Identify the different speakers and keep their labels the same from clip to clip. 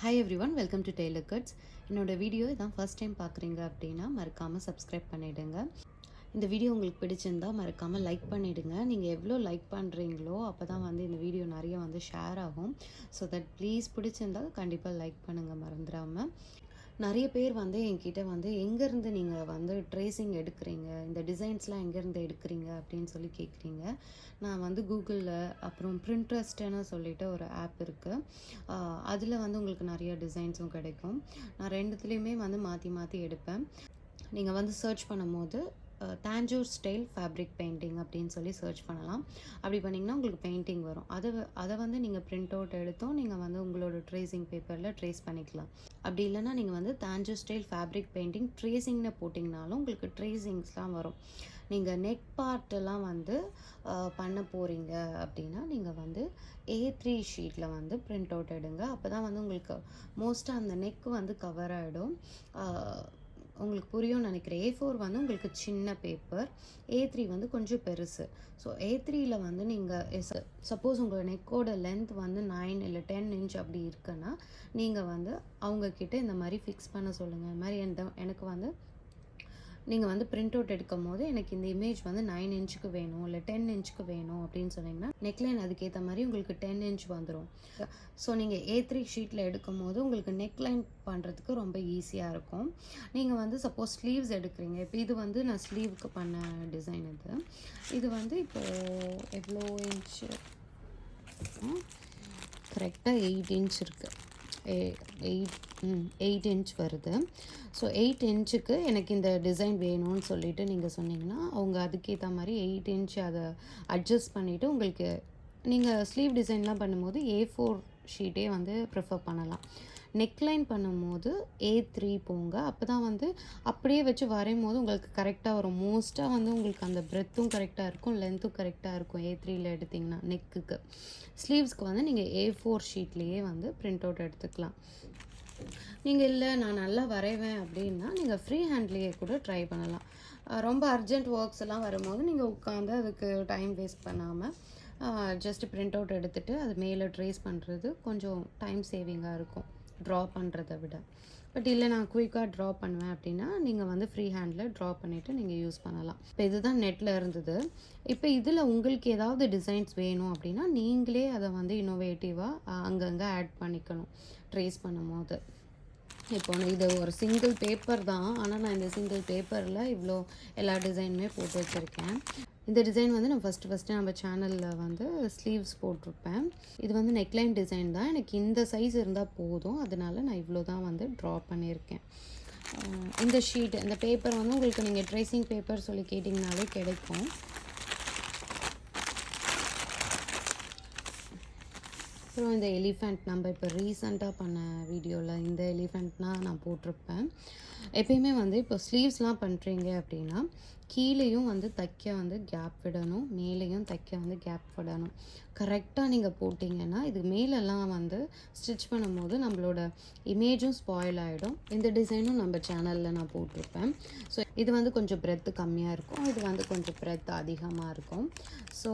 Speaker 1: Hi everyone, welcome to Taylor Cuts. என்னோட video இதான் first time பார்க்குறீங்க அப்படின்னா மறக்காமல் சப்ஸ்கிரைப் பண்ணிவிடுங்க. இந்த வீடியோ உங்களுக்கு பிடிச்சிருந்தால் மறக்காமல் லைக் பண்ணிவிடுங்க. நீங்கள் எவ்வளோ லைக் பண்ணுறீங்களோ அப்போ தான் இந்த வீடியோ நிறைய ஷேர் ஆகும். ஸோ தட் ப்ளீஸ் பிடிச்சிருந்தால் கண்டிப்பாக லைக் பண்ணுங்கள் மறந்துடாமல். நிறைய பேர் என்கிட்ட எங்கேருந்து நீங்கள் ட்ரேசிங் எடுக்கிறீங்க, இந்த டிசைன்ஸ்லாம் எங்கேருந்து எடுக்கிறீங்க அப்படின்னு சொல்லி கேட்குறீங்க. நான் கூகுளில் அப்புறம் பிரிண்ட்ரெஸ்ட்னு சொல்லிட்டு ஒரு ஆப் இருக்குது. அதில் உங்களுக்கு நிறைய டிசைன்ஸும் கிடைக்கும். நான் ரெண்டுத்துலேயுமே மாற்றி மாற்றி எடுப்பேன். நீங்கள் சர்ச் பண்ணும்போது தாஞ்சோர் ஸ்டைல் ஃபேப்ரிக் பெயிண்டிங் அப்படின்னு சொல்லி சர்ச் பண்ணலாம். அப்படி பண்ணிங்கன்னா உங்களுக்கு பெயிண்டிங் வரும். அதை நீங்கள் பிரிண்ட் அவுட் எடுத்தோம் நீங்கள் உங்களோட ட்ரேசிங் பேப்பரில் ட்ரேஸ் பண்ணிக்கலாம். அப்படி இல்லைன்னா நீங்கள் தாஞ்சோர் ஸ்டைல் ஃபேப்ரிக் பெயிண்டிங் ட்ரேசிங்னு போட்டிங்கனாலும் உங்களுக்கு ட்ரேசிங்ஸ்லாம் வரும். நீங்கள் நெக் பார்ட்டெல்லாம் பண்ண போகிறீங்க அப்படின்னா நீங்கள் A3 ஷீட்டில் பிரிண்ட் அவுட் எடுங்க. அப்போ தான் உங்களுக்கு மோஸ்ட்டாக அந்த நெக்கு கவர் ஆகிடும். உங்களுக்கு புரியும்னு நினைக்கிறேன். A4 உங்களுக்கு சின்ன பேப்பர், A3 கொஞ்சம் பெருசு. ஸோ A3யில் நீங்கள் சப்போஸ் உங்கள் நெக்கோட லென்த் 9 இல்லை 10 இன்ச் அப்படி இருக்குன்னா நீங்கள் அவங்கக்கிட்ட இந்த மாதிரி ஃபிக்ஸ் பண்ண சொல்லுங்கள். இந்த மாதிரி எனக்கு நீங்கள் பிரிண்ட் அவுட் எடுக்கும் போது எனக்கு இந்த இமேஜ் 9 இன்ச்சுக்கு வேணும் இல்லை 10 இன்ச்சுக்கு வேணும் அப்படின்னு சொன்னீங்கன்னா நெக்லைன் அதுக்கேற்ற மாதிரி உங்களுக்கு 10 இன்ச் வந்துடும். ஸோ நீங்கள் A3 ஷீட்டில் எடுக்கும் போது உங்களுக்கு நெக்லைன் பண்ணுறதுக்கு ரொம்ப ஈஸியாக இருக்கும். நீங்கள் சப்போஸ் ஸ்லீவ்ஸ் எடுக்கிறீங்க. இப்போ இது நான் ஸ்லீவுக்கு பண்ண டிசைன். இது இப்போது எவ்வளோ இன்ச்சு, கரெக்டாக 8 இன்ச் இருக்குது. 8 இன்ச் வருது. ஸோ 8 இன்ச்சுக்கு எனக்கு இந்த டிசைன் வேணும்னு சொல்லிட்டு நீங்கள் சொன்னீங்கன்னா அவங்க அதுக்கேற்ற மாதிரி 8 இன்ச் அதை அட்ஜஸ்ட் பண்ணிவிட்டு உங்களுக்கு நீங்கள் ஸ்லீவ் டிசைன்லாம் பண்ணும்போது A4 ஷீட்டே ப்ரிஃபர் பண்ணலாம். நெக்லைன் பண்ணும்போது A3 போங்க. அப்போ தான் அப்படியே வச்சு வரையும் போது உங்களுக்கு கரெக்டாக வரும். மோஸ்ட்டாக உங்களுக்கு அந்த பிரெத்தும் கரெக்டாக இருக்கும், லென்த்தும் கரெக்டாக இருக்கும் A3யில் எடுத்திங்கன்னா. நெக்குக்கு ஸ்லீவ்ஸ்க்கு நீங்கள் A4 ஷீட்லேயே பிரிண்ட் அவுட் எடுத்துக்கலாம். நீங்கள் இல்லை நான் நல்லா வரைவேன் அப்படின்னா நீங்கள் ஃப்ரீ ஹேண்ட்லேயே கூட ட்ரை பண்ணலாம். ரொம்ப அர்ஜென்ட் ஒர்க்ஸ் எல்லாம் வரும்போது நீங்கள் உட்காந்து அதுக்கு டைம் வேஸ்ட் பண்ணாமல் ஜஸ்ட் பிரிண்ட் அவுட் எடுத்துகிட்டு அது மேலே ட்ரேஸ் பண்ணுறது கொஞ்சம் டைம் சேவிங்காக இருக்கும் ட்ரா பண்ணுறதை விட. பட் இல்லை நான் குயிக்காக ட்ரா பண்ணுவேன் அப்படின்னா நீங்கள் ஃப்ரீ ஹேண்டில் ட்ரா பண்ணிவிட்டு நீங்கள் யூஸ் பண்ணலாம். இப்போ இதுதான் நெட்டில் இருந்தது. இப்போ இதில் உங்களுக்கு ஏதாவது டிசைன்ஸ் வேணும் அப்படின்னா நீங்களே அதை இன்னோவேட்டிவாக அங்கங்கே ஆட் பண்ணிக்கணும் ட்ரேஸ் பண்ணும்போது. இப்போ இது ஒரு சிங்கிள் பேப்பர் தான், ஆனால் நான் இந்த சிங்கிள் பேப்பரில் இவ்வளோ எல்லா டிசைனுமே போட்டு வச்சுருக்கேன். இந்த டிசைன் நான் ஃபஸ்ட்டு நம்ம சேனலில் ஸ்லீவ்ஸ் போட்டிருப்பேன். இது நெக்லைன் டிசைன் தான். எனக்கு இந்த சைஸ் இருந்தால் போதும், அதனால நான் இவ்வளோ தான் ட்ரா பண்ணியிருக்கேன். இந்த ஷீட் இந்த பேப்பர் உங்களுக்கு நீங்கள் ட்ரேசிங் பேப்பர் சொல்லி கேட்டிங்கனாலே கிடைக்கும். அப்புறம் இந்த எலிஃபண்ட் நம்ம இப்போ ரீசண்டாக பண்ண வீடியோவில் இந்த எலிஃபண்ட்னால் நான் போட்டிருப்பேன். எப்பயுமே இப்போ ஸ்லீவ்ஸ்லாம் பண்ணுறீங்க அப்படின்னா கீழேயும் தைக்க கேப் விடணும், மேலேயும் தைக்க கேப் விடணும். கரெக்டாக நீங்கள் போட்டிங்கன்னா இது மேலெல்லாம் ஸ்டிச் பண்ணும்போது நம்மளோட இமேஜும் ஸ்பாயில் ஆகிடும். இந்த டிசைனும் நம்ம சேனலில் நான் போட்டிருப்பேன். ஸோ இது கொஞ்சம் பிரெத்து கம்மியாக இருக்கும், இது கொஞ்சம் பிரெத்து அதிகமாக இருக்கும். ஸோ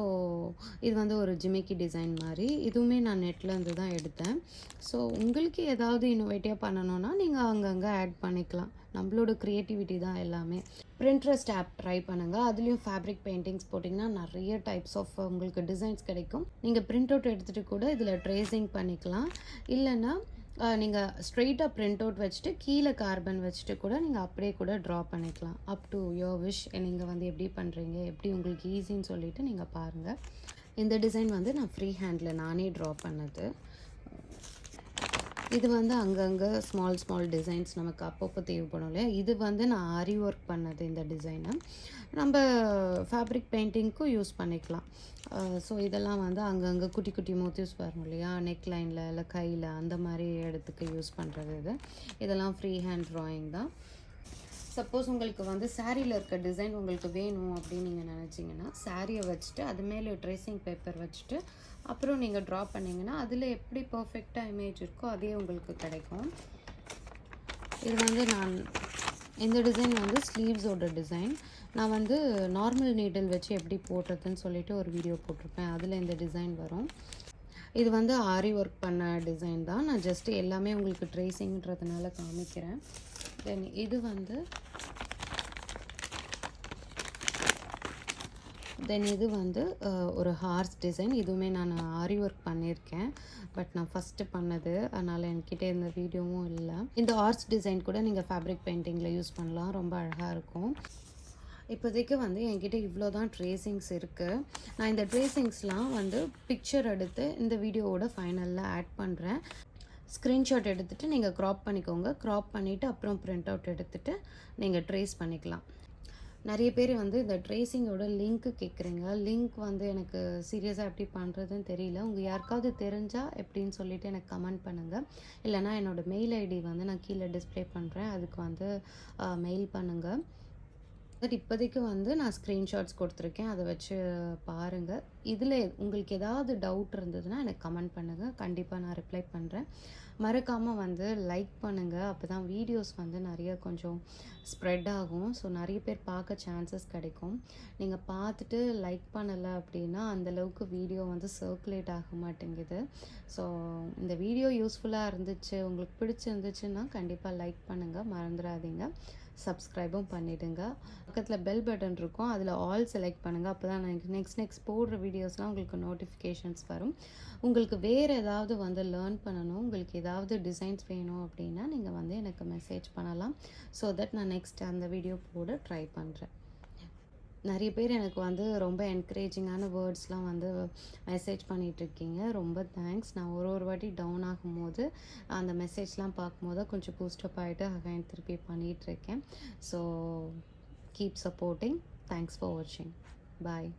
Speaker 1: இது ஒரு ஜிமிக்கி டிசைன் மாதிரி. இதுவுமே நான் நெட்லேருந்து தான் எடுத்தேன். ஸோ உங்களுக்கு ஏதாவது இன்னோவேட்டிவாக பண்ணணுன்னா நீங்கள் அங்கங்கே ஆட் பண்ணிக்கலாம். நம்மளோட க்ரியேட்டிவிட்டி தான் எல்லாமே. பிரிண்ட்ரெஸ்ட் ஆப் ட்ரை பண்ணுங்கள். அதுலேயும் ஃபேப்ரிக் பெயிண்டிங்ஸ் போட்டிங்கன்னா நிறைய டைப்ஸ் ஆஃப் உங்களுக்கு டிசைன்ஸ் கிடைக்கும். நீங்கள் பிரிண்ட் அவுட் எடுத்துகிட்டு கூட இதில் ட்ரேசிங் பண்ணிக்கலாம். இல்லைன்னா நீங்கள் ஸ்ட்ரெயிட்டாக பிரிண்ட் அவுட் வச்சுட்டு கீழே கார்பன் வச்சுட்டு கூட நீங்கள் அப்படியே கூட ட்ரா பண்ணிக்கலாம். Up to your wish. நீங்கள் எப்படி பண்ணுறீங்க, எப்படி உங்களுக்கு ஈஸின்னு சொல்லிவிட்டு நீங்கள் பாருங்கள். இந்த டிசைன் நான் ஃப்ரீ ஹேண்டில் நானே ட்ரா பண்ணது. இது அங்கங்கே ஸ்மால் டிசைன்ஸ் நமக்கு அப்பப்போ தேவைப்படும் இல்லையா. இது நான் ஆரி ஒர்க் பண்ணது. இந்த டிசைனை நம்ம ஃபேப்ரிக் பெயிண்டிங்க்கும் யூஸ் பண்ணிக்கலாம். ஸோ இதெல்லாம் அங்கங்கே குட்டி குட்டி மோட்டிவ்ஸ் வரும் இல்லையா, நெக் லைனில் இல்லை கையில், அந்த மாதிரி இடத்துக்கு யூஸ் பண்ணுறது. இதெல்லாம் ஃப்ரீ ஹேண்ட் ட்ராயிங் தான். சப்போஸ் உங்களுக்கு சாரியில் இருக்க டிசைன் உங்களுக்கு வேணும் அப்படின்னு நீங்கள் நினச்சிங்கன்னா சாரியை வச்சுட்டு அது மேலே ட்ரேசிங் பேப்பர் வச்சுட்டு அப்புறம் நீங்கள் ட்ரா பண்ணிங்கன்னா அதில் எப்படி பர்ஃபெக்டாக இமேஜ் இருக்கோ அதே உங்களுக்கு கிடைக்கும். இது நான் இந்த டிசைன் ஸ்லீவ்ஸோட டிசைன். நான் நார்மல் நீடில் வச்சு எப்படி போடுறதுன்னு சொல்லிட்டு ஒரு வீடியோ போட்டிருப்பேன். அதில் இந்த டிசைன் வரும். இது வந்து ஆரி ஒர்க் பண்ண டிசைன் தான். நான் ஜஸ்ட் எல்லாமே உங்களுக்கு ட்ரேசிங்கிறதுனால காமிக்கிறேன். தென் இது வந்து ஒரு ஹார்ஸ் டிசைன். இதுவுமே நான் ஆரி ஒர்க் பண்ணியிருக்கேன். பட் நான் ஃபஸ்ட்டு பண்ணது, அதனால் என்கிட்ட இந்த வீடியோவும் இல்லை. இந்த ஹார்ஸ் டிசைன் கூட நீங்கள் ஃபேப்ரிக் பெயிண்டிங்கில் யூஸ் பண்ணலாம். ரொம்ப அழகாக இருக்கும். இப்போதைக்கு வந்து என்கிட்ட இவ்வளோ தான் ட்ரேசிங்ஸ் இருக்குது. நான் இந்த ட்ரேசிங்ஸ்லாம் வந்து பிக்சர் எடுத்து இந்த வீடியோவோட ஃபைனலில் ஆட் பண்ணுறேன். ஸ்க்ரீன்ஷாட் எடுத்துகிட்டு நீங்கள் க்ராப் பண்ணிக்கோங்க. க்ராப் பண்ணிவிட்டு அப்புறம் பிரிண்ட் அவுட் எடுத்துகிட்டு நீங்கள் ட்ரேஸ் பண்ணிக்கலாம். நிறைய பேர் வந்து இந்த ட்ரேசிங்கோட லிங்க்கு கேட்குறீங்க. லிங்க் வந்து எனக்கு சீரியஸாக எப்படி பண்ணுறதுன்னு தெரியல. உங்கள் யாருக்காவது தெரிஞ்சால் எப்படின்னு சொல்லிவிட்டு எனக்கு கமெண்ட் பண்ணுங்கள். இல்லைனா என்னோடய மெயில் ஐடி வந்து நான் கீழே டிஸ்பிளே பண்ணுறேன். அதுக்கு வந்து மெயில் பண்ணுங்கள். பட் இப்போதைக்கு வந்து நான் ஸ்க்ரீன்ஷாட்ஸ் கொடுத்துருக்கேன். அதை வச்சு பாருங்கள். இதில் உங்களுக்கு ஏதாவது டவுட் இருந்ததுன்னா எனக்கு கமெண்ட் பண்ணுங்கள். கண்டிப்பாக நான் ரிப்ளை பண்ணுறேன். மறக்காமல் வந்து லைக் பண்ணுங்கள். அப்போ தான் வீடியோஸ் வந்து நிறைய கொஞ்சம் ஸ்ப்ரெட் ஆகும். ஸோ நிறைய பேர் பார்க்க சான்சஸ் கிடைக்கும். நீங்கள் பார்த்துட்டு லைக் பண்ணலை அப்படின்னா அந்தளவுக்கு வீடியோ வந்து சர்க்குலேட் ஆக மாட்டேங்குது. ஸோ இந்த வீடியோ யூஸ்ஃபுல்லாக இருந்துச்சு, உங்களுக்கு பிடிச்சிருந்துச்சுன்னா கண்டிப்பாக லைக் பண்ணுங்கள். மறந்துடாதீங்க. சப்ஸ்கிரைபும் பண்ணிவிடுங்க. பக்கத்தில் பெல் பட்டன் இருக்கும், அதில் ஆல் செலக்ட் பண்ணுங்கள். அப்போ தான் நான் நெக்ஸ்ட் போடுற வீடியோஸ்லாம் உங்களுக்கு நோட்டிஃபிகேஷன்ஸ் வரும். உங்களுக்கு வேறு ஏதாவது வந்து லேர்ன் பண்ணணும், உங்களுக்கு ஏதாவது டிசைன்ஸ் வேணும் அப்படின்னா நீங்கள் வந்து எனக்கு மெசேஜ் பண்ணலாம். ஸோ தட் நான் நெக்ஸ்ட் அந்த வீடியோ போட ட்ரை பண்ணுறேன். நிறைய பேர் எனக்கு வந்து ரொம்ப என்கரேஜிங்கான வேர்ட்ஸ்லாம் வந்து மெசேஜ் பண்ணிகிட்ருக்கீங்க. ரொம்ப தேங்க்ஸ். நான் ஒரு வாட்டி டவுன் ஆகும்போது அந்த மெசேஜ்லாம் பார்க்கும்போது கொஞ்சம் பூஸ்டப் ஆகிட்டு அகைன் திருப்பி பண்ணிகிட்ருக்கேன். So keep supporting. Thanks for வாட்சிங். பாய்.